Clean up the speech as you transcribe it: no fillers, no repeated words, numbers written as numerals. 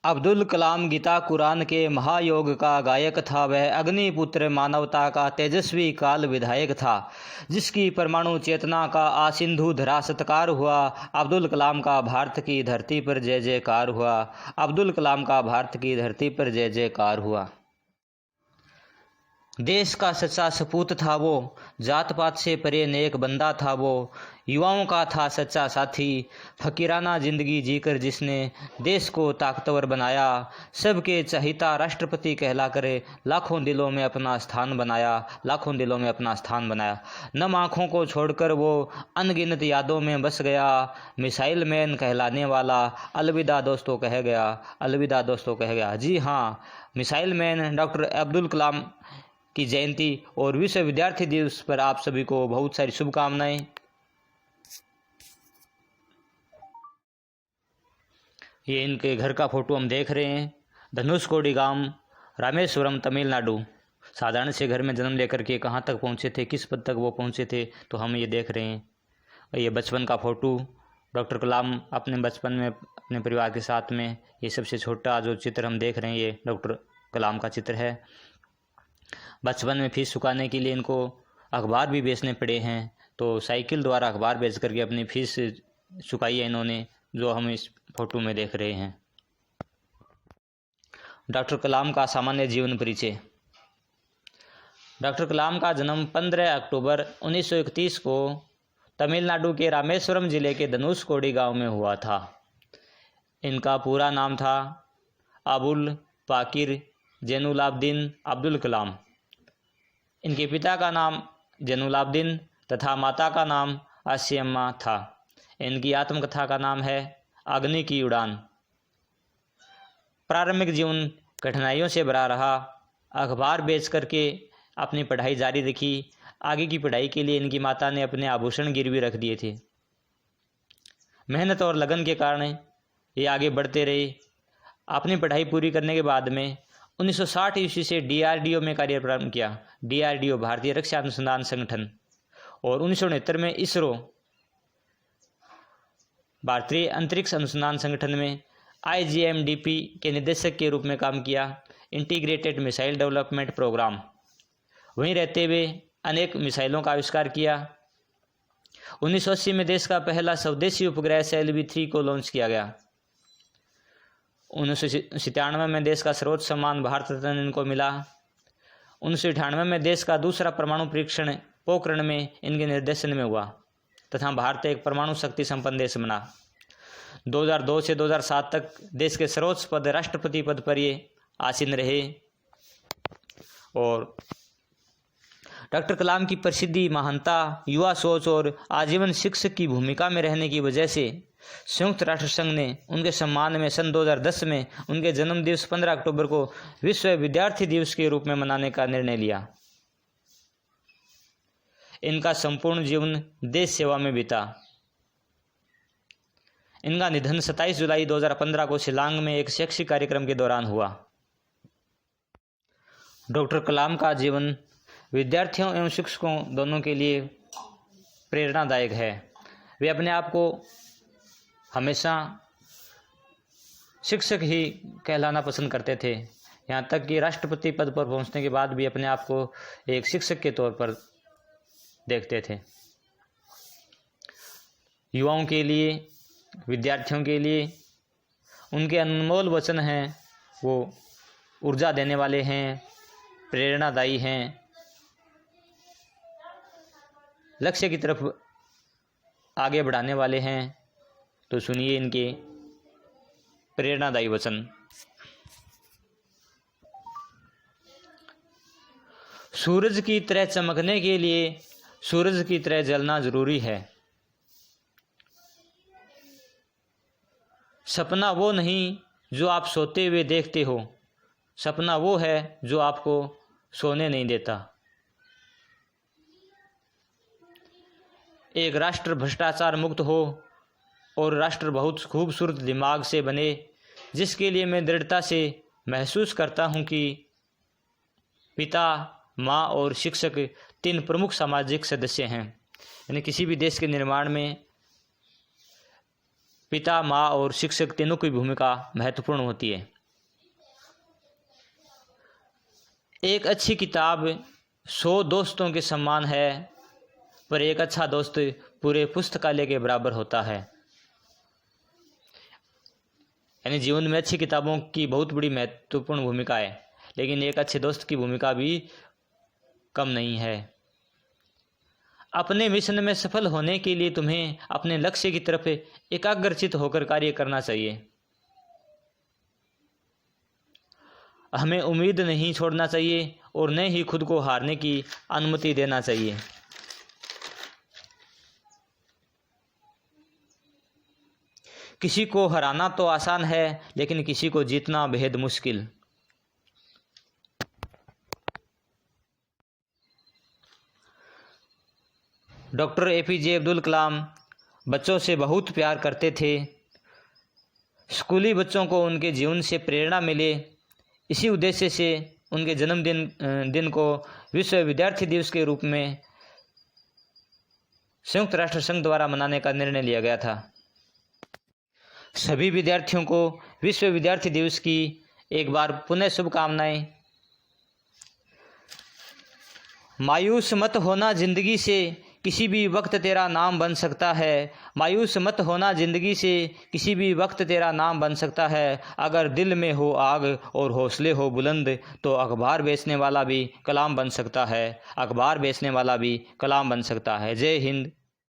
अब्दुल कलाम गीता कुरान के महायोग का गायक था। वह अग्निपुत्र मानवता का तेजस्वी काल विधायक था, जिसकी परमाणु चेतना का आसिंधु धरा सत्कार हुआ। अब्दुल कलाम का भारत की धरती पर जय जयकार हुआ। अब्दुल कलाम का भारत की धरती पर जय जयकार हुआ। देश का सच्चा सपूत था वो, जात पात से परे नेक बंदा था वो। युवाओं का था सच्चा साथी, फकीराना जिंदगी जीकर जिसने देश को ताकतवर बनाया। सबके चहिता राष्ट्रपति कहला करे, लाखों दिलों में अपना स्थान बनाया, लाखों दिलों में अपना स्थान बनाया। नम आँखों को छोड़कर वो अनगिनत यादों में बस गया। मिसाइल मैन कहलाने वाला अलविदा दोस्तों कह गया, अलविदा दोस्तों कह गया। जी हाँ, missile man doctor Abdul Kalam की जयंती और विश्व विद्यार्थी दिवस पर आप सभी को बहुत सारी शुभकामनाएं। ये इनके घर का फोटो हम देख रहे हैं। धनुषकोडी गांव, रामेश्वरम, तमिलनाडु। साधारण से घर में जन्म लेकर के कहाँ तक पहुँचे थे, किस पद तक वो पहुँचे थे, तो हम ये देख रहे हैं। ये बचपन का फोटो, डॉक्टर कलाम अपने बचपन में अपने परिवार के साथ में, ये सबसे छोटा जो चित्र हम देख रहे हैं ये डॉक्टर कलाम का चित्र है। बचपन में फीस चुकाने के लिए इनको अखबार भी बेचने पड़े हैं, तो साइकिल द्वारा अखबार बेच करके अपनी फीस चुकाई है इन्होंने, जो हम इस फोटो में देख रहे हैं। डॉक्टर कलाम का सामान्य जीवन परिचय। डॉक्टर कलाम का जन्म 15 अक्टूबर 1931 को तमिलनाडु के रामेश्वरम जिले के धनुषकोडी गांव में हुआ था। इनका पूरा नाम था अबुल पाकिर जैनुलाब्दीन अब्दुल कलाम। इनके पिता का नाम जैनुलाब्दीन तथा माता का नाम आसियम्मा था। इनकी आत्मकथा का नाम है अग्नि की उड़ान। प्रारंभिक जीवन कठिनाइयों से भरा रहा। अखबार बेच करके अपनी पढ़ाई जारी रखी। आगे की पढ़ाई के लिए इनकी माता ने अपने आभूषण गिरवी रख दिए थे। मेहनत और लगन के कारण ये आगे बढ़ते रहे। अपनी पढ़ाई पूरी करने के बाद में 1960 ईस्वी से DRDO में कार्य प्रारंभ किया। DRDO भारतीय रक्षा अनुसंधान संगठन, और 1969 में इसरो भारतीय अंतरिक्ष अनुसंधान संगठन में IGMDP के निदेशक के रूप में काम किया, इंटीग्रेटेड मिसाइल डेवलपमेंट प्रोग्राम। वहीं रहते हुए अनेक मिसाइलों का आविष्कार किया। 1980 में देश का पहला स्वदेशी उपग्रह SLV-3 को लॉन्च किया गया। 1997 में देश का सर्वोच्च सम्मान भारत रत्न इनको मिला। 1998 में देश का दूसरा परमाणु परीक्षण पोखरण में इनके निर्देशन में हुआ तथा भारत एक परमाणु शक्ति संपन्न देश बना। 2002 से 2007 तक देश के सर्वोच्च पद राष्ट्रपति पद पर ये आसीन रहे। और डॉक्टर कलाम की प्रसिद्धि, महानता, युवा सोच और आजीवन शिक्षक की भूमिका में रहने की वजह से संयुक्त राष्ट्र संघ ने उनके सम्मान में सन 2010 में उनके जन्म दिवस 15 अक्टूबर को विश्व विद्यार्थी दिवस के रूप में मनाने का निर्णय लिया। इनका संपूर्ण जीवन देश सेवा में बीता। इनका निधन 27 जुलाई 2015 को शिलांग में एक शैक्षिक कार्यक्रम के दौरान हुआ। डॉक्टर कलाम का जीवन विद्यार्थियों एवं शिक्षकों दोनों के लिए प्रेरणादायक है। वे अपने आप को हमेशा शिक्षक ही कहलाना पसंद करते थे, यहाँ तक कि राष्ट्रपति पद पर पहुंचने के बाद भी अपने आप को एक शिक्षक के तौर पर देखते थे। युवाओं के लिए, विद्यार्थियों के लिए उनके अनमोल वचन हैं, वो ऊर्जा देने वाले हैं, प्रेरणादायी हैं, लक्ष्य की तरफ आगे बढ़ाने वाले हैं। तो सुनिए इनके प्रेरणादायी वचन। सूरज की तरह चमकने के लिए सूरज की तरह जलना जरूरी है। सपना वो नहीं जो आप सोते हुए देखते हो, सपना वो है जो आपको सोने नहीं देता। एक राष्ट्र भ्रष्टाचार मुक्त हो और राष्ट्र बहुत खूबसूरत दिमाग से बने, जिसके लिए मैं दृढ़ता से महसूस करता हूँ कि पिता, माँ और शिक्षक 3 प्रमुख सामाजिक सदस्य हैं। यानी किसी भी देश के निर्माण में पिता, माँ और शिक्षक तीनों की भूमिका महत्वपूर्ण होती है। एक अच्छी किताब 100 दोस्तों के समान है, पर एक अच्छा दोस्त पूरे पुस्तकालय के बराबर होता है। यानी जीवन में अच्छी किताबों की बहुत बड़ी महत्वपूर्ण भूमिका है, लेकिन एक अच्छे दोस्त की भूमिका भी कम नहीं है। अपने मिशन में सफल होने के लिए तुम्हें अपने लक्ष्य की तरफ एकाग्रचित होकर कार्य करना चाहिए। हमें उम्मीद नहीं छोड़ना चाहिए और न ही खुद को हारने की अनुमति देना चाहिए। किसी को हराना तो आसान है, लेकिन किसी को जीतना बेहद मुश्किल। डॉक्टर APJ अब्दुल कलाम बच्चों से बहुत प्यार करते थे। स्कूली बच्चों को उनके जीवन से प्रेरणा मिले, इसी उद्देश्य से उनके दिन को विश्व विद्यार्थी दिवस के रूप में संयुक्त राष्ट्र संघ द्वारा मनाने का निर्णय लिया गया था। सभी विद्यार्थियों को विश्व विद्यार्थी दिवस की एक बार पुनः शुभकामनाएं। मायूस मत होना, जिंदगी से किसी भी वक्त तेरा नाम बन सकता है। मायूस मत होना, जिंदगी से किसी भी वक्त तेरा नाम बन सकता है। अगर दिल में हो आग और हौसले हो बुलंद, तो अखबार बेचने वाला भी कलाम बन सकता है। अखबार बेचने वाला भी कलाम बन सकता है। जय हिंद।